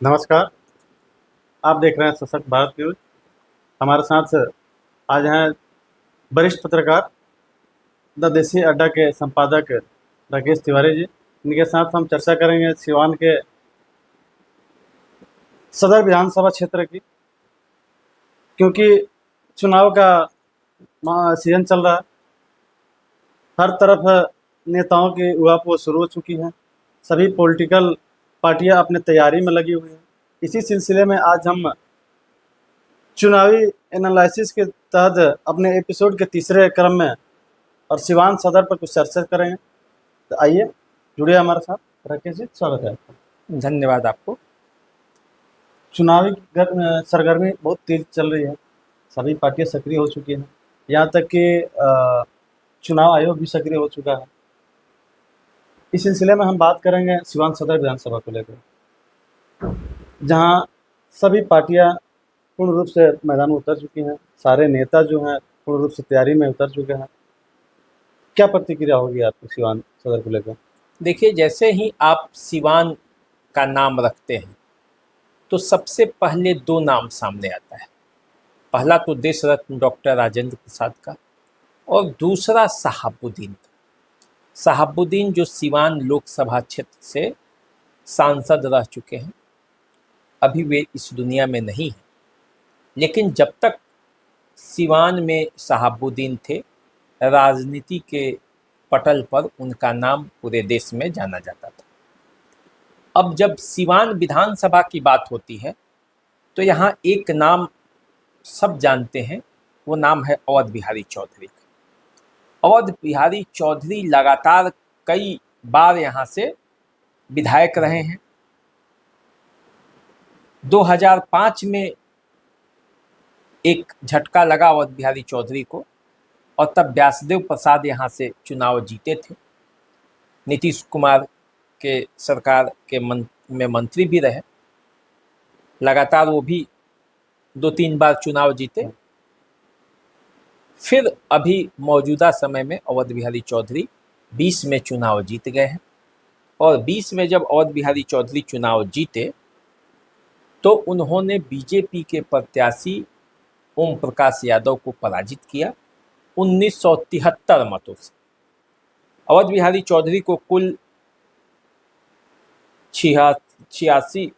नमस्कार। आप देख रहे हैं सशक्त भारत न्यूज। हमारे साथ आज हैं वरिष्ठ पत्रकार द देसी अड्डा के संपादक राकेश तिवारी जी। इनके साथ हम चर्चा करेंगे सिवान के सदर विधानसभा क्षेत्र की, क्योंकि चुनाव का सीजन चल रहा है। हर तरफ नेताओं की उहापोह शुरू हो चुकी है। सभी पॉलिटिकल पार्टियां अपने तैयारी में लगी हुई हैं। इसी सिलसिले में आज हम चुनावी एनालिसिस के तहत अपने एपिसोड के तीसरे क्रम में और सिवान सदर पर कुछ चर्चा करेंगे। तो आइए जुड़िए हमारे साथ। राकेश जी, स्वागत है आपका। धन्यवाद आपको। चुनावी सरगर्मी बहुत तेज चल रही है। सभी पार्टियां सक्रिय हो चुकी हैं। यहाँ तक कि चुनाव आयोग भी सक्रिय हो चुका है। इस सिलसिले में हम बात करेंगे सिवान सदर विधानसभा को लेकर, जहाँ सभी पार्टियां पूर्ण रूप से मैदान में उतर चुकी हैं। सारे नेता जो हैं पूर्ण रूप से तैयारी में उतर चुके हैं। क्या प्रतिक्रिया होगी आपकी सिवान सदर को लेकर? देखिए, जैसे ही आप सिवान का नाम रखते हैं तो सबसे पहले दो नाम सामने आता है। पहला तो देश रत्न डॉक्टर राजेंद्र प्रसाद का और दूसरा शहाबुद्दीन का। शहाबुद्दीन जो सिवान लोकसभा क्षेत्र से सांसद रह चुके हैं। अभी वे इस दुनिया में नहीं हैं, लेकिन जब तक सिवान में शहाबुद्दीन थे, राजनीति के पटल पर उनका नाम पूरे देश में जाना जाता था। अब जब सिवान विधानसभा की बात होती है तो यहाँ एक नाम सब जानते हैं, वो नाम है अवध बिहारी चौधरी का। अवध बिहारी चौधरी लगातार कई बार यहाँ से विधायक रहे हैं। 2005 में एक झटका लगा अवध बिहारी चौधरी को, और तब व्यासदेव प्रसाद यहाँ से चुनाव जीते थे। नीतीश कुमार के सरकार के में मंत्री भी रहे। लगातार वो भी 2-3 बार चुनाव जीते। फिर अभी मौजूदा समय में अवध बिहारी चौधरी 20 में चुनाव जीत गए हैं, और 20 में जब अवध बिहारी चौधरी चुनाव जीते तो उन्होंने बीजेपी के प्रत्याशी ओम प्रकाश यादव को पराजित किया 1973 मतों से। अवध बिहारी चौधरी को कुल 86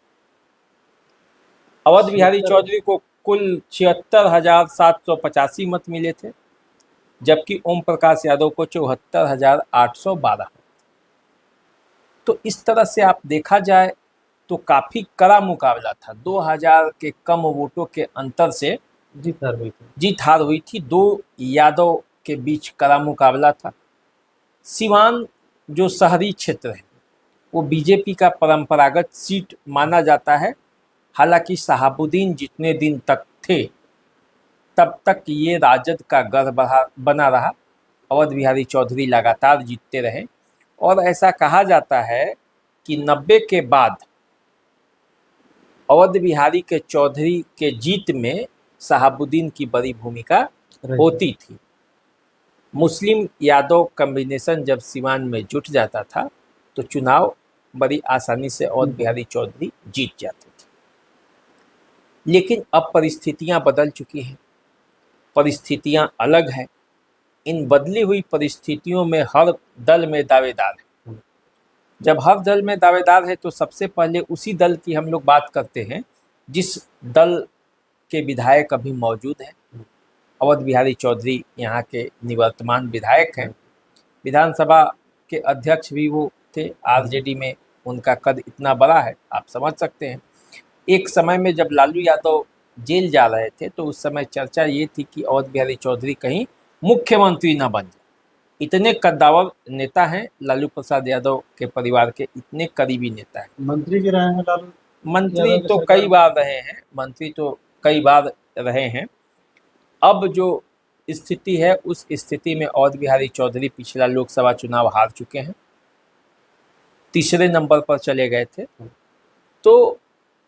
अवध बिहारी चौधरी को कुल 76,785 मत मिले थे, जबकि ओम प्रकाश यादव को 74,812। तो इस तरह से आप देखा जाए तो काफ़ी कड़ा मुकाबला था। 2000 के कम वोटों के अंतर से जीत हार हुई थी। दो यादव के बीच कड़ा मुकाबला था। सिवान जो शहरी क्षेत्र है वो बीजेपी का परंपरागत सीट माना जाता है। हालांकि शहाबुद्दीन जितने दिन तक थे तब तक ये राजद का गढ़ बना रहा। अवध बिहारी चौधरी लगातार जीतते रहे, और ऐसा कहा जाता है कि 90 के बाद अवध बिहारी के चौधरी के जीत में शहाबुद्दीन की बड़ी भूमिका होती थी। मुस्लिम यादव कॉम्बिनेशन जब सिवान में जुट जाता था तो चुनाव बड़ी आसानी से अवध बिहारी चौधरी जीत जाते थे। लेकिन अब परिस्थितियां बदल चुकी हैं, परिस्थितियां अलग हैं। इन बदली हुई परिस्थितियों में हर दल में दावेदार है। जब हर दल में दावेदार है तो सबसे पहले उसी दल की हम लोग बात करते हैं जिस दल के विधायक अभी मौजूद हैं। अवध बिहारी चौधरी यहाँ के निवर्तमान विधायक हैं। विधानसभा के अध्यक्ष भी वो थे। आरजेडी में उनका कद इतना बड़ा है, आप समझ सकते हैं। एक समय में जब लालू यादव जेल जा रहे थे तो उस समय चर्चा ये थी कि अवध बिहारी चौधरी कहीं मुख्यमंत्री न बन जाए। इतने कद्दावर नेता हैं लालू प्रसाद यादव के परिवार के, इतने करीबी नेता हैं। मंत्री भी रहे हैं लालू? मंत्री तो कई बार रहे हैं, मंत्री तो कई बार रहे हैं। अब जो स्थिति है उस स्थिति में अवध बिहारी चौधरी पिछला लोकसभा चुनाव हार चुके हैं, तीसरे नंबर पर चले गए थे। तो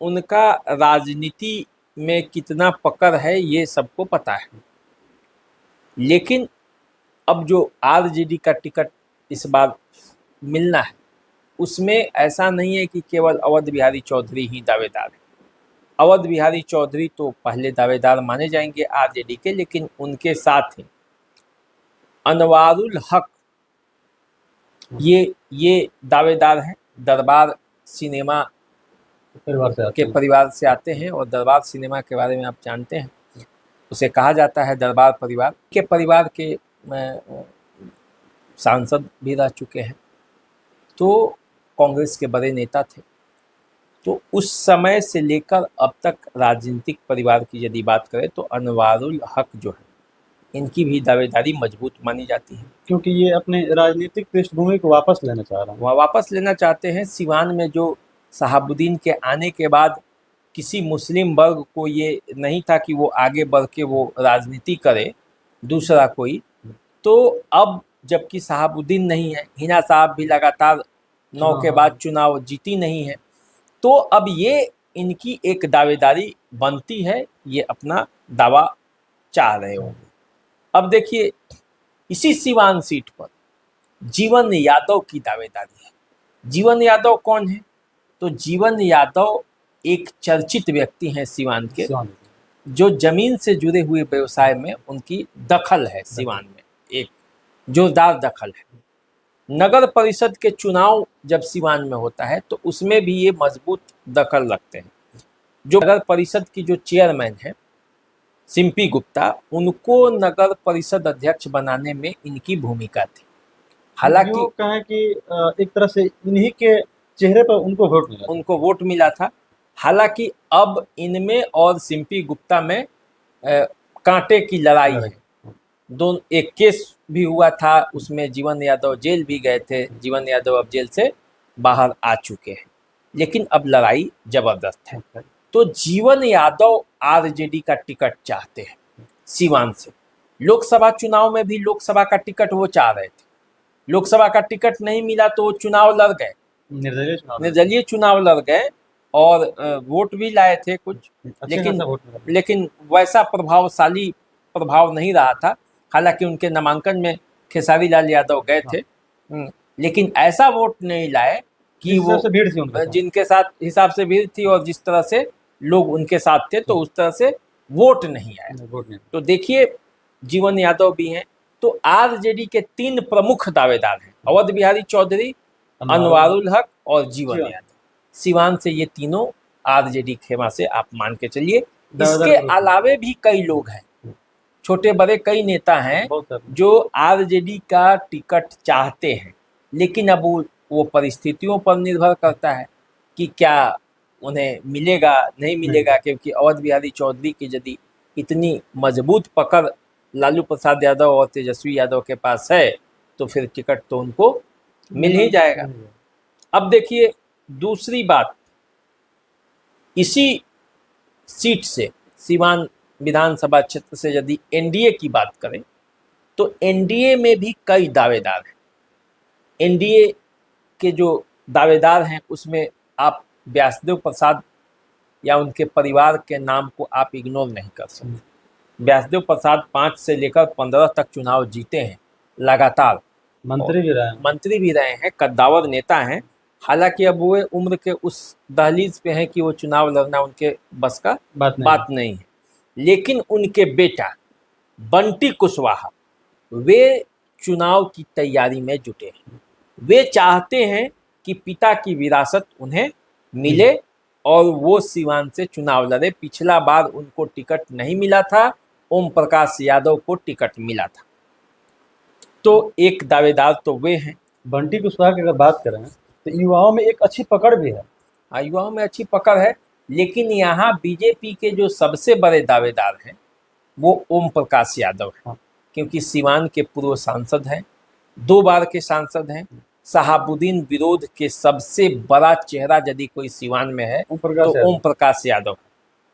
उनका राजनीति में कितना पकड़ है ये सबको पता है। लेकिन अब जो आरजेडी का टिकट इस बार मिलना है उसमें ऐसा नहीं है कि केवल अवध बिहारी चौधरी ही दावेदार है। अवध बिहारी चौधरी तो पहले दावेदार माने जाएंगे आरजेडी के, लेकिन उनके साथ ही अनवारुल हक ये दावेदार हैं। दरबार सिनेमा परिवार से आते हैं और दरबार सिनेमा के बारे में आप जानते हैं, उसे कहा जाता है दरबार परिवार के सांसद भी रह चुके हैं, तो कांग्रेस के बड़े नेता थे। तो उस समय से लेकर अब तक राजनीतिक परिवार की यदि बात करें तो अनवारुल हक जो है, इनकी भी दावेदारी मजबूत मानी जाती है, क्योंकि ये अपने राजनीतिक पृष्ठभूमि को वापस लेना चाह रहा है। वह वापस लेना चाहते हैं। सिवान में जो शहाबुद्दीन के आने के बाद किसी मुस्लिम वर्ग को ये नहीं था कि वो आगे बढ़ के वो राजनीति करे दूसरा कोई, तो अब जबकि शहाबुद्दीन नहीं है, हिना साहब भी लगातार 9 के बाद चुनाव जीती नहीं है, तो अब ये इनकी एक दावेदारी बनती है, ये अपना दावा चाह रहे होंगे। अब देखिए इसी सिवान सीट पर जीवन यादव की दावेदारी है। जीवन यादव कौन है? तो जीवन यादव एक चर्चित व्यक्ति हैं सिवान के, जो जमीन से जुड़े हुए व्यवसाय में उनकी दखल है। सिवान में एक जोरदार दखल है। नगर परिषद के चुनाव जब सिवान में होता है तो उसमें भी ये मजबूत दखल रखते हैं। जो नगर परिषद की जो चेयरमैन है सिम्पी गुप्ता, उनको नगर परिषद अध्यक्ष बनाने में इनकी भूमिका थी। हालांकि कहें कि एक तरह से इन्हीं के चेहरे पर उनको वोट मिला था। हालांकि अब इनमें और सिम्पी गुप्ता में कांटे की लड़ाई है। दोनों एक केस भी हुआ था, उसमें जीवन यादव जेल भी गए थे। जीवन यादव अब जेल से बाहर आ चुके हैं, लेकिन अब लड़ाई जबरदस्त है। तो जीवन यादव आरजेडी का टिकट चाहते हैं सिवान से। लोकसभा चुनाव में भी लोकसभा का टिकट वो चाह रहे थे, लोकसभा का टिकट नहीं मिला तो वो चुनाव लड़ गए, निर्दलीय चुनाव लड़ गए और वोट भी लाए थे कुछ, लेकिन वैसा प्रभावशाली प्रभाव नहीं रहा था। हालांकि उनके नामांकन में खेसारी लाल यादव गए थे, लेकिन ऐसा वोट नहीं लाए कि वो भीड़ थी जिनके साथ हिसाब से भीड़ थी और जिस तरह से लोग उनके साथ थे, तो उस तरह से वोट नहीं आया। तो देखिए जीवन यादव भी हैं। तो आरजेडी के 3 प्रमुख दावेदार हैं, अवध बिहारी चौधरी, अनवारुल हक और जीवन यादव। सिवान से ये तीनों आरजेडी खेमा से आप मान के चलिए। इसके अलावे भी कई लोग हैं, छोटे बड़े कई नेता हैं जो आरजेडी का टिकट चाहते हैं, लेकिन अब वो परिस्थितियों पर निर्भर करता है कि क्या उन्हें मिलेगा नहीं मिलेगा। क्योंकि अवध बिहारी चौधरी की यदि इतनी मजबूत पकड़ लालू प्रसाद यादव और तेजस्वी यादव के पास है तो फिर टिकट तो उनको मिल ही जाएगा। अब देखिए दूसरी बात, इसी सीट से सिवान विधानसभा क्षेत्र से यदि एनडीए की बात करें तो एनडीए में भी कई दावेदार हैं। एनडीए के जो दावेदार हैं उसमें आप व्यासदेव प्रसाद या उनके परिवार के नाम को आप इग्नोर नहीं कर सकते। व्यासदेव प्रसाद 5 से लेकर 15 तक चुनाव जीते हैं लगातार, मंत्री भी रहे हैं, कद्दावर नेता हैं। हालांकि अब वो उम्र के उस दहलीज पे हैं कि वो चुनाव लड़ना उनके बस का बात नहीं है, लेकिन उनके बेटा बंटी कुशवाहा वे चुनाव की तैयारी में जुटे हैं। वे चाहते हैं कि पिता की विरासत उन्हें मिले और वो सिवान से चुनाव लड़े। पिछला बार उनको टिकट नहीं मिला था, ओम प्रकाश यादव को टिकट मिला था। तो एक दावेदार तो वे हैं। बंटी कुशवाहा की अगर बात करें तो युवाओं में एक अच्छी पकड़ भी है। हाँ, युवाओं में अच्छी पकड़ है, लेकिन यहाँ बीजेपी के जो सबसे बड़े दावेदार हैं वो ओम प्रकाश यादव हैं। क्योंकि सिवान के पूर्व सांसद हैं, 2 बार के सांसद हैं। शहाबुद्दीन विरोध के सबसे बड़ा चेहरा यदि कोई सिवान में है तो ओम प्रकाश यादव।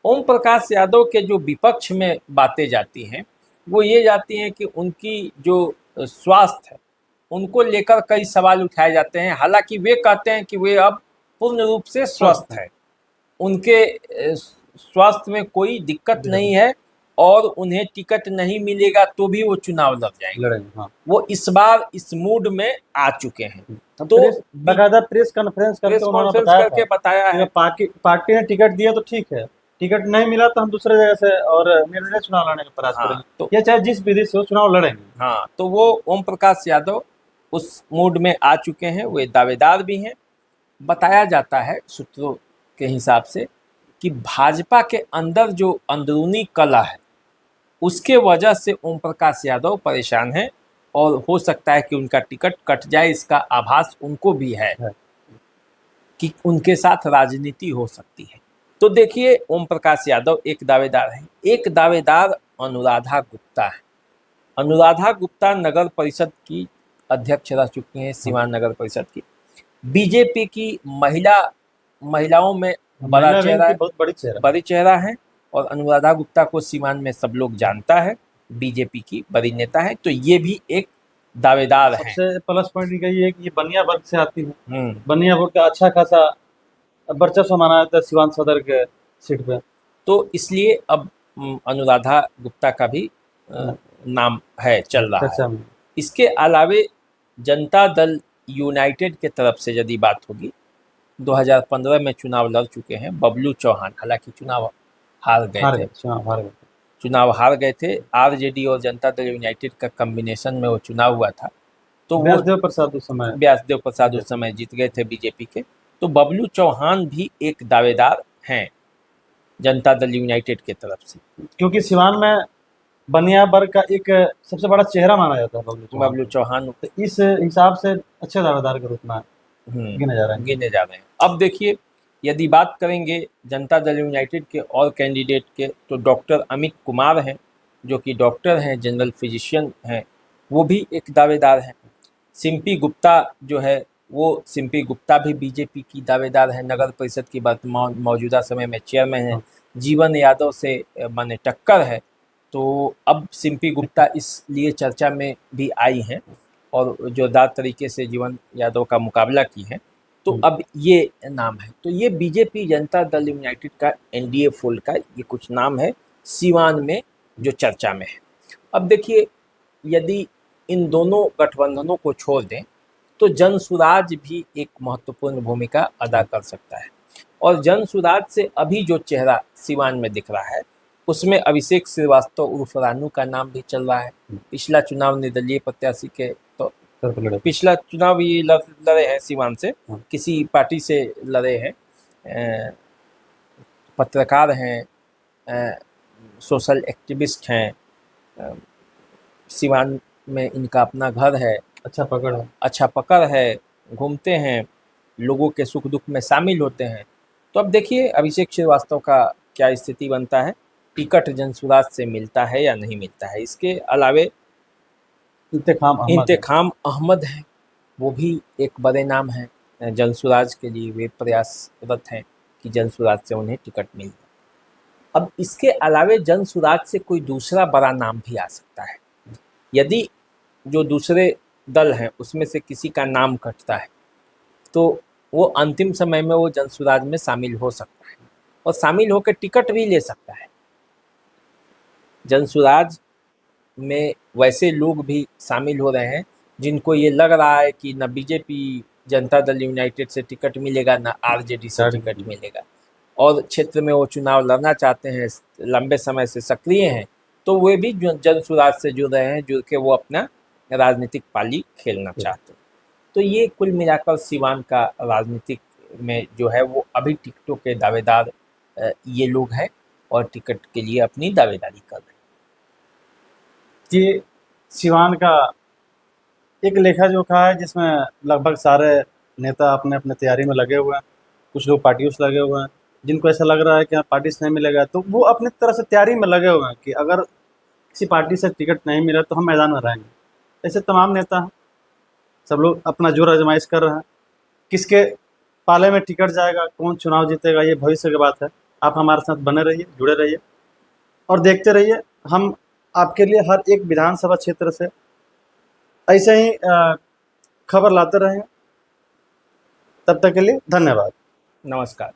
ओम प्रकाश यादव के जो विपक्ष में बातें जाती हैं वो ये जाती हैं कि उनकी जो स्वास्थ्य है उनको लेकर कई सवाल उठाए जाते हैं। हालांकि वे कहते हैं कि वे अब पूर्ण रूप से स्वस्थ है, उनके स्वास्थ्य में कोई दिक्कत नहीं है और उन्हें टिकट नहीं मिलेगा तो भी वो चुनाव लड़ जाएंगे। लड़ेंगे, हाँ। वो इस बार इस मूड में आ चुके हैं। अब तो बाकायदा प्रेस कॉन्फ्रेंस प्रेस करके उन्होंने कॉन्फ्रेंस बताया था करके बताया कि है। पार्टी ने टिकट दिया तो ठीक है, टिकट नहीं मिला तो हम दूसरे जगह से और निर्दलीय चुनाव लड़ने का प्रयास हाँ, करेंगे, तो या चाहे जिस विधि से वो चुनाव लड़ेंगे। हाँ, तो वो ओम प्रकाश यादव उस मूड में आ चुके हैं, वे दावेदार भी हैं। बताया जाता है सूत्रों के हिसाब से कि भाजपा के अंदर जो अंदरूनी कलह है उसके वजह से ओम प्रकाश यादव परेशान हैं और हो सकता है कि उनका टिकट कट जाए, इसका आभास उनको भी है कि उनके साथ राजनीति हो सकती है। तो देखिए, ओम प्रकाश यादव एक दावेदार हैं। एक दावेदार अनुराधा गुप्ता है। अनुराधा गुप्ता नगर परिषद की अध्यक्ष रह चुकी हैं, सीवान नगर परिषद की। बीजेपी की महिलाओं में बड़ा महिला विंग चेहरा की है, बहुत बड़ी चेहरा बड़ी चेहरा है। और अनुराधा गुप्ता को सीवान में सब लोग जानता है, बीजेपी की बड़ी नेता है। तो ये भी एक दावेदार हैं। सबसे प्लस पॉइंट यही है कि ये बनिया वर्ग से आती है। हम्म, बनिया वर्ग का अच्छा खासा वर्चस्व माना जाता है सिवान सदर के सीट पे। तो इसलिए अब अनुराधा गुप्ता का भी नाम है, चल रहा है। चर्चा में इसके अलावे जनता दल यूनाइटेड के तरफ से यदि बात होगी, 2015 में चुनाव लड़ चुके हैं बबलू चौहान। हालांकि चुनाव हार गए थे, चुनाव हार गए थे। आरजेडी और जनता दल यूनाइटेड का कॉम्बिनेशन में वो चुनाव हुआ था। तो वो व्यासदेव प्रसाद उस समय जीत गए थे बीजेपी के। तो बबलू चौहान भी एक दावेदार हैं जनता दल यूनाइटेड के तरफ से, क्योंकि सिवान में बनिया वर्ग का एक सबसे बड़ा चेहरा माना जाता है बबलू चौहान। तो इस हिसाब से अच्छे दावेदार के रूप में गिने जा रहे हैं। अब देखिए, यदि बात करेंगे जनता दल यूनाइटेड के और कैंडिडेट के, तो डॉक्टर अमित कुमार हैं, जो कि डॉक्टर हैं, जनरल फिजिशियन हैं, वो भी एक दावेदार हैं। सिम्पी गुप्ता जो है, वो सिम्पी गुप्ता भी बीजेपी की दावेदार है, नगर परिषद की वर्तमान मौजूदा समय में चेयरमैन है। जीवन यादव से माने टक्कर है। तो अब सिम्पी गुप्ता इसलिए चर्चा में भी आई हैं और जोरदार तरीके से जीवन यादव का मुकाबला की है। तो अब ये नाम है। तो ये बीजेपी जनता दल यूनाइटेड का एनडीए फोल्ड का ये कुछ नाम है सीवान में जो चर्चा में है। अब देखिए, यदि इन दोनों गठबंधनों को छोड़ दें तो जनसुराज भी एक महत्वपूर्ण भूमिका अदा कर सकता है। और जनसुराज से अभी जो चेहरा सीवान में दिख रहा है उसमें अभिषेक श्रीवास्तव उर्फ रानू का नाम भी चल रहा है। पिछला चुनाव निर्दलीय प्रत्याशी के तो पिछला चुनाव ये लड़े हैं सीवान से, किसी पार्टी से लड़े हैं। पत्रकार हैं, सोशल एक्टिविस्ट हैं, सीवान में इनका अपना घर है, अच्छा पकड़ है, घूमते हैं, लोगों के सुख दुख में शामिल होते हैं। तो अब देखिए अभिषेक श्रीवास्तव का क्या स्थिति बनता है, टिकट जनसुराज से मिलता है या नहीं मिलता है। इसके अलावे इंतखाम अहमद हैं, वो भी एक बड़े नाम हैं जनसुराज के लिए। वे प्रयासरत हैं कि जनसुराज से उन्हें टिकट मिल जाए। अब इसके अलावे जनसुराज से कोई दूसरा बड़ा नाम भी आ सकता है। यदि जो दूसरे दल हैं उसमें से किसी का नाम कटता है तो वो अंतिम समय में वो जनसुराज में शामिल हो सकता है और शामिल होकर टिकट भी ले सकता है। जनसुराज में वैसे लोग भी शामिल हो रहे हैं जिनको ये लग रहा है कि न बीजेपी जनता दल यूनाइटेड से टिकट मिलेगा, न आरजेडी से टिकट मिलेगा, और क्षेत्र में वो चुनाव लड़ना चाहते हैं, लंबे समय से सक्रिय हैं। तो वे भी जनसुराज से जुड़ रहे हैं, जुड़ के वो अपना राजनीतिक पाली खेलना चाहते हैं। तो ये कुल मिलाकर सीवान का राजनीतिक में जो है वो अभी टिकटों के दावेदार ये लोग हैं और टिकट के लिए अपनी दावेदारी कर रहे हैं। ये सिवान का एक लेखा जोखा है जिसमें लगभग सारे नेता अपने अपने तैयारी में लगे हुए हैं। कुछ लोग पार्टियों से लगे हुए हैं, जिनको ऐसा लग रहा है कि पार्टी से नहीं मिलेगा तो वो अपनी तरह से तैयारी में लगे हुए हैं कि अगर किसी पार्टी से टिकट नहीं मिला तो हम मैदान में रहेंगे। ऐसे तमाम नेता हैं, सब लोग अपना जोर आजमाइश कर रहे हैं। किसके पाले में टिकट जाएगा, कौन चुनाव जीतेगा, ये भविष्य की बात है। आप हमारे साथ बने रहिए, जुड़े रहिए और देखते रहिए। हम आपके लिए हर एक विधानसभा क्षेत्र से ऐसे ही खबर लाते रहेंगे। तब तक के लिए धन्यवाद, नमस्कार।